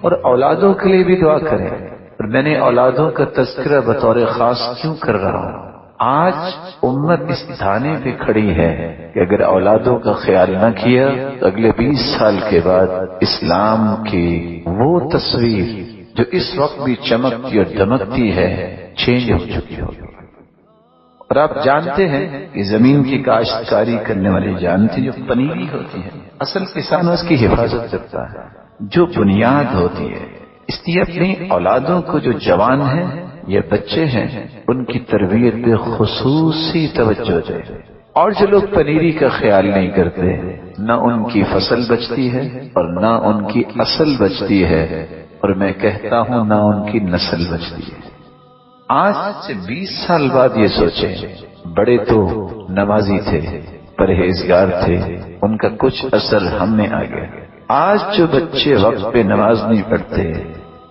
اور اولادوں کے لیے بھی دعا کریں. اور میں نے اولادوں کا تذکرہ بطور خاص کیوں کر رہا ہوں؟ آج امت اس دھانے پہ کھڑی ہے کہ اگر اولادوں کا خیال نہ کیا تو اگلے 20 سال کے بعد اسلام کی وہ تصویر جو اس وقت بھی چمکتی اور دمکتی ہے چینج ہو چکی ہوگی. اور آپ جانتے ہیں کہ زمین کی کاشتکاری کرنے والے جانتے جو پنیری ہوتی ہے، اصل کسان اس کی حفاظت کرتا ہے، جو بنیاد ہوتی ہے. اس لیے اپنی اولادوں کو جو جوان ہیں یا بچے ہیں ان کی تربیت پہ خصوصی توجہ دیں. اور جو لوگ پنیری کا خیال نہیں کرتے، نہ ان کی فصل بچتی ہے اور نہ ان کی اصل بچتی ہے، اور میں کہتا ہوں نہ ان کی نسل بچتی ہے. آج سے 20 سال بعد یہ سوچیں، بڑے تو نمازی تھے، پرہیزگار تھے، ان کا کچھ اثر ہم میں آ گیا. آج جو بچے وقت پہ نماز نہیں پڑھتے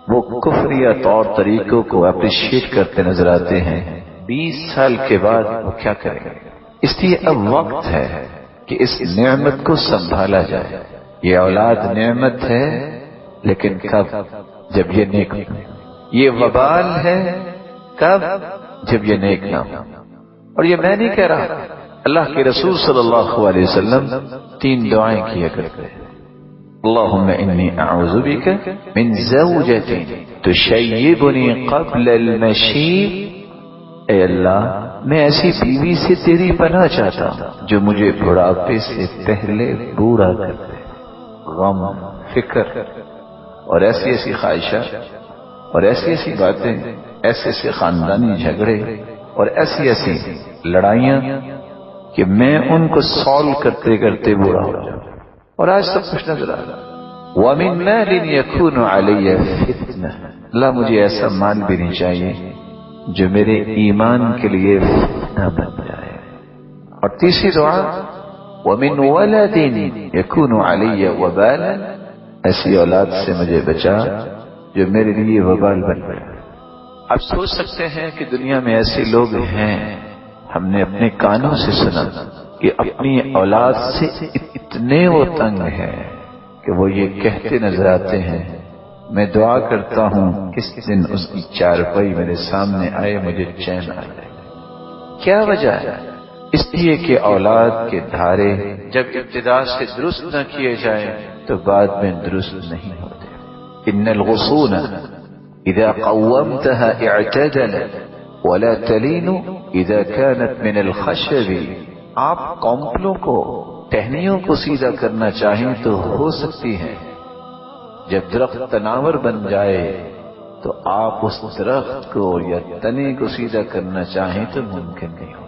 وہ کفریہ طور طریقوں کو اپریشیٹ کرتے نظر آتے ہیں. 20 سال کے بعد وہ کیا کریں گے؟ اس لیے اب وقت ہے کہ اس نعمت کو سنبھالا جائے. یہ اولاد نعمت ہے، لیکن کب؟ جب یہ نیک ہو. یہ وبال ہے کب؟ جب یہ نیک نہ ہو. اور یہ میں نہیں کہہ رہا، اللہ کے رسول صلی اللہ علیہ وسلم 3 دعائیں کیا کرتے ہیں. اللہم انی اعوذ بک من زوجۃ تشیبنی قبل المشیب. اے اللہ میں ایسی بیوی سے تیری پناہ چاہتا ہوں جو مجھے بڑھاپے سے پہلے بوڑھا کر دے. غم، فکر اور ایسی ایسی خواہشات اور ایسی ایسی باتیں، ایسے ایسے خاندانی جھگڑے اور ایسی ایسی لڑائیاں کہ میں ان کو سالو کرتے کرتے بوڑھا ہو جاؤں. اور آج سب کچھ نظر آ رہا. وَمِن مَالٍ يَكُونُ عَلَيَّ فِتْنَةٌ. اللہ مجھے ایسا مال بھی نہیں چاہیے جو میرے ایمان کے لیے فتنہ بن جائے. اور تیسری دعا وَمِن وَلَدٍ يَكُونُ عَلَيَّ وَبَالًا. ایسی اولاد سے مجھے بچا جو میرے لیے وبال بن جائے. آپ سوچ سکتے ہیں کہ دنیا میں ایسے لوگ ہیں، ہم نے اپنے کانوں سے سنا کہ اپنی اولاد سے اتنے وہ تنگ ہیں کہ وہ یہ کہتے نظر آتے ہیں میں دعا کرتا ہوں کس دن اس کی چارپائی میرے سامنے آئے مجھے چین آ جائے. کیا وجہ ہے؟ اس لیے کہ اولاد کے دھارے جب ابتدا سے درست نہ کیے جائیں تو بعد میں درست نہیں ہوتے. ان الغصون اذا قومتها اعتدلت ولا تلين اذا كانت من الخشب. آپ کونپلوں کو، ٹہنیوں کو سیدھا کرنا چاہیں تو ہو سکتی ہیں، جب درخت تناور بن جائے تو آپ اس درخت کو یا تنے کو سیدھا کرنا چاہیں تو ممکن نہیں ہو.